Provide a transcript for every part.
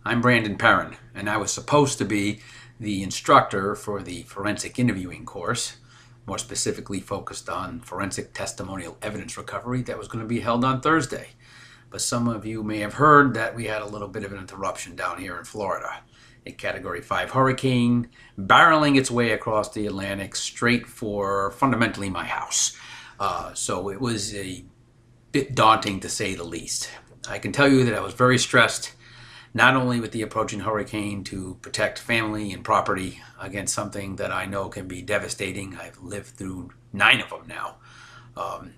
I'm Brandon Perron, and I was supposed to be the instructor for the forensic interviewing course, more specifically focused on forensic testimonial evidence recovery that was going to be held on Thursday. But some of you may have heard that we had a little bit of an interruption down here in Florida. A Category 5 hurricane barreling its way across the Atlantic straight for fundamentally my house. So it was a bit daunting to say the least. I can tell you that I was very stressed, not only with the approaching hurricane to protect family and property against something that I know can be devastating. I've lived through 9 of them now,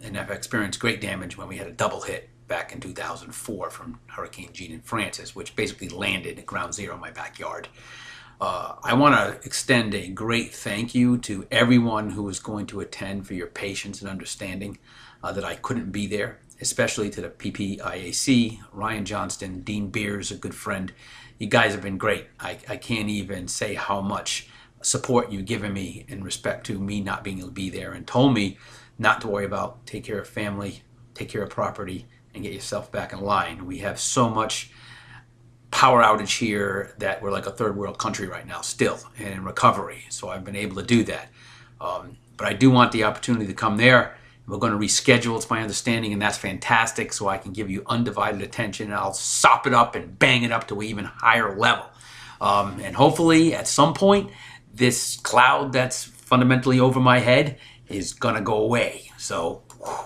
and I've experienced great damage when we had a double hit back in 2004 from Hurricane Jean and Francis, which basically landed at ground zero in my backyard. I want to extend a great thank you to everyone who was going to attend for your patience and understanding that I couldn't be there, especially to the PPIAC, Ryan Johnston, Dean Beers, a good friend. You guys have been great. I can't even say how much support you've given me in respect to me not being able to be there, and told me not to worry about, take care of family, take care of property, and get yourself back in line. We have so much power outage here that we're like a third world country right now still, and in recovery. So I've been able to do that. But I do want the opportunity to come there. We're going to reschedule, it's my understanding, and that's fantastic, so I can give you undivided attention, and I'll sop it up and bang it up to an even higher level. And hopefully, at some point, this cloud that's fundamentally over my head is going to go away. So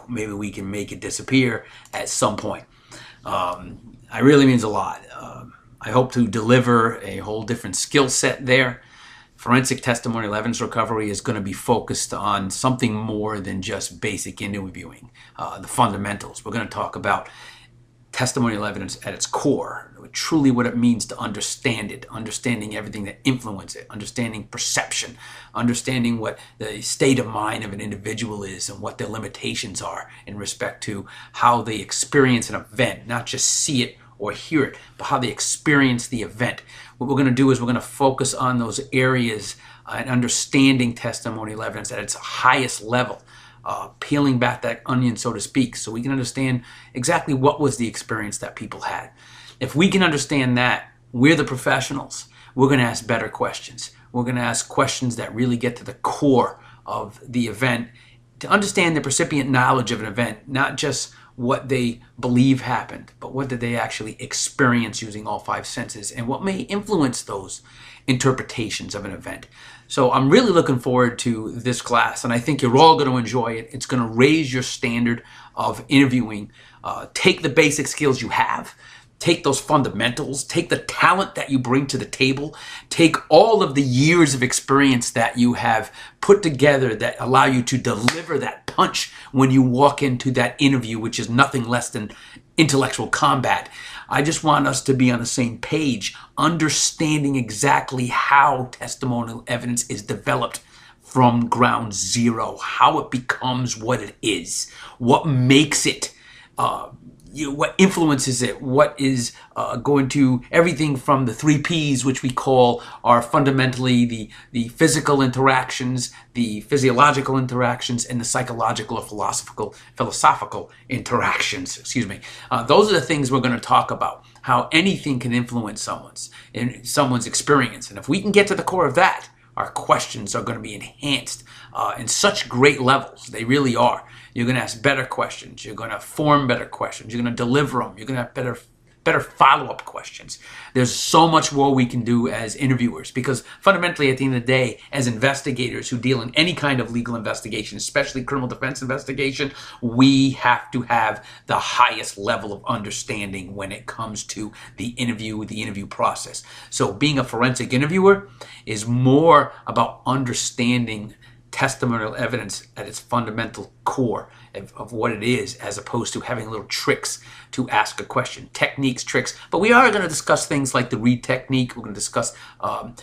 maybe we can make it disappear at some point. It really means a lot. I hope to deliver a whole different skill set there. Forensic testimonial evidence recovery is going to be focused on something more than just basic interviewing, the fundamentals. We're going to talk about testimonial evidence at its core, truly what it means to understand it, understanding everything that influences it, understanding perception, understanding what the state of mind of an individual is and what their limitations are in respect to how they experience an event, not just see it or hear it, but how they experience the event. What we're going to do is we're going to focus on those areas and understanding testimonial evidence at its highest level, peeling back that onion, so to speak, so we can understand exactly what was the experience that people had. If we can understand that, we're the professionals. We're going to ask better questions. We're going to ask questions that really get to the core of the event, to understand the recipient knowledge of an event, not just what they believe happened, but what did they actually experience using all 5 senses, and what may influence those interpretations of an event. So I'm really looking forward to this class, and I think you're all going to enjoy it. It's going to raise your standard of interviewing. Take the basic skills you have, take those fundamentals, take the talent that you bring to the table, take all of the years of experience that you have put together that allow you to deliver that punch when you walk into that interview, which is nothing less than intellectual combat. I just want us to be on the same page, understanding exactly how testimonial evidence is developed from ground zero, how it becomes what it is, what makes it, what influences it, what is going to, everything from the 3 Ps, which we call are fundamentally the physical interactions, the physiological interactions, and the psychological or philosophical interactions, Those are the things we're going to talk about, how anything can influence someone's experience. And if we can get to the core of that, our questions are going to be enhanced in such great levels. They really are. You're going to ask better questions. You're going to form better questions. You're going to deliver them. You're going to have better follow-up questions. There's so much more we can do as interviewers, because fundamentally at the end of the day, as investigators who deal in any kind of legal investigation, especially criminal defense investigation, we have to have the highest level of understanding when it comes to the interview process. So being a forensic interviewer is more about understanding testimonial evidence at its fundamental core of what it is, as opposed to having little tricks to ask a question, techniques, tricks. But we are going to discuss things like the read technique. We're going to discuss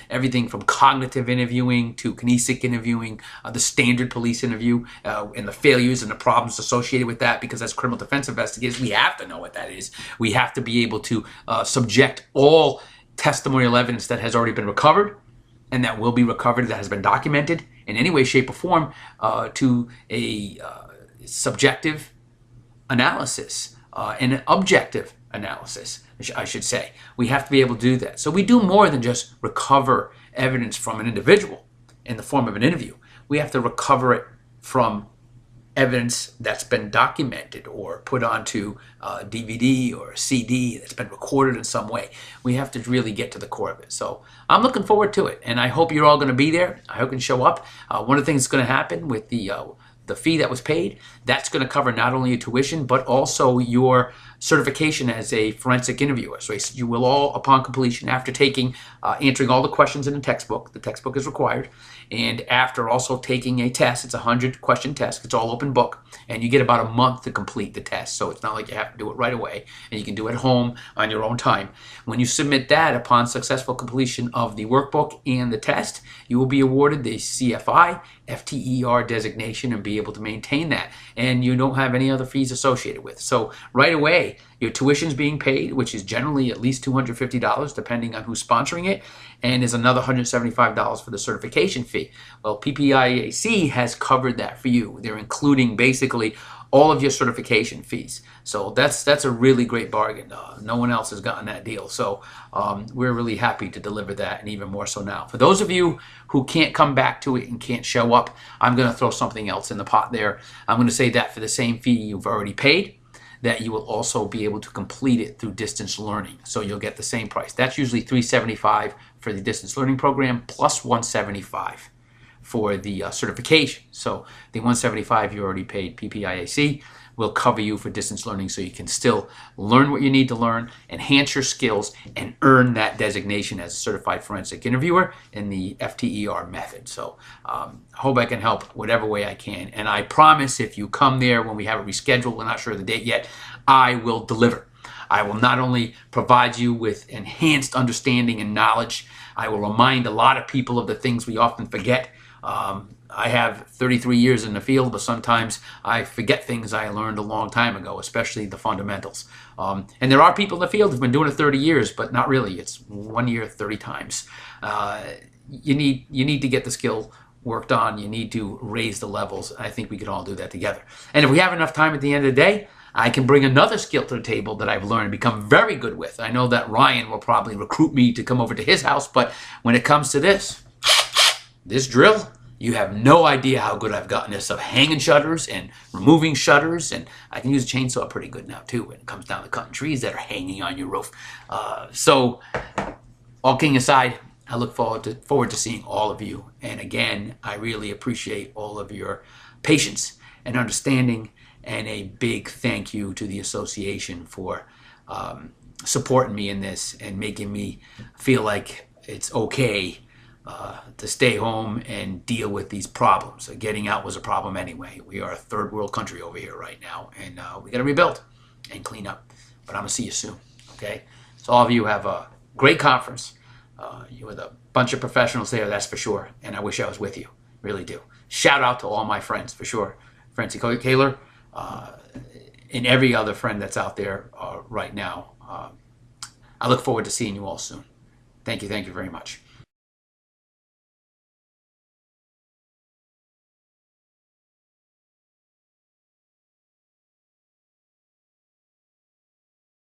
everything from cognitive interviewing to kinesic interviewing, the standard police interview, and the failures and the problems associated with that, because as criminal defense investigators, we have to know what that is. We have to be able to subject all testimonial evidence that has already been recovered and that will be recovered, that has been documented in any way, shape, or form, to a subjective analysis and an objective analysis. I should say. We have to be able to do that. So we do more than just recover evidence from an individual in the form of an interview. We have to recover it from evidence that's been documented or put onto DVD or CD that's been recorded in some way. We have to really get to the core of it. So I'm looking forward to it, and I hope you're all going to be there. I hope you can show up. One of the things that's going to happen with the fee that was paid, that's going to cover not only your tuition, but also your certification as a forensic interviewer. So you will all, upon completion, after answering all the questions in the textbook is required, and after also taking a test, it's a 100-question test, it's all open book, and you get about a month to complete the test. So it's not like you have to do it right away, and you can do it at home on your own time. When you submit that upon successful completion of the workbook and the test, you will be awarded the CFI, FTER designation and be able to maintain that, and you don't have any other fees associated with. So right away, your tuition's being paid, which is generally at least $250 depending on who's sponsoring it, and is another $175 for the certification fee. Well, PPIAC has covered that for you. They're including basically all of your certification fees. So that's a really great bargain. No one else has gotten that deal. So we're really happy to deliver that, and even more so now. For those of you who can't come back to it and can't show up, I'm going to throw something else in the pot there. I'm going to say that for the same fee you've already paid, that you will also be able to complete it through distance learning. So you'll get the same price. That's usually $375 for the distance learning program, plus $175 for the certification. So the $175 you already paid PPIAC will cover you for distance learning, so you can still learn what you need to learn, enhance your skills, and earn that designation as a certified forensic interviewer in the FTER method. So I hope I can help whatever way I can. And I promise if you come there when we have it rescheduled, we're not sure of the date yet, I will deliver. I will not only provide you with enhanced understanding and knowledge, I will remind a lot of people of the things we often forget. I have 33 years in the field, but sometimes I forget things I learned a long time ago, especially the fundamentals. And there are people in the field who've been doing it 30 years, but not really. It's 1 year, 30 times. You need to get the skill worked on. You need to raise the levels. I think we can all do that together. And if we have enough time at the end of the day, I can bring another skill to the table that I've learned and become very good with. I know that Ryan will probably recruit me to come over to his house, but when it comes to this drill, you have no idea how good I've gotten this of hanging shutters and removing shutters, and I can use a chainsaw pretty good now too when it comes down to cutting trees that are hanging on your roof. So all kidding aside, I look forward to seeing all of you. And again, I really appreciate all of your patience and understanding, and a big thank you to the association for supporting me in this and making me feel like it's okay to stay home and deal with these problems. Getting out was a problem anyway. We are a third world country over here right now, and we got to rebuild and clean up. But I'm going to see you soon, okay? So all of you have a great conference. You were a bunch of professionals there, that's for sure, and I wish I was with you, really do. Shout out to all my friends, for sure. Francie Kaler, and every other friend that's out there right now. I look forward to seeing you all soon. Thank you very much.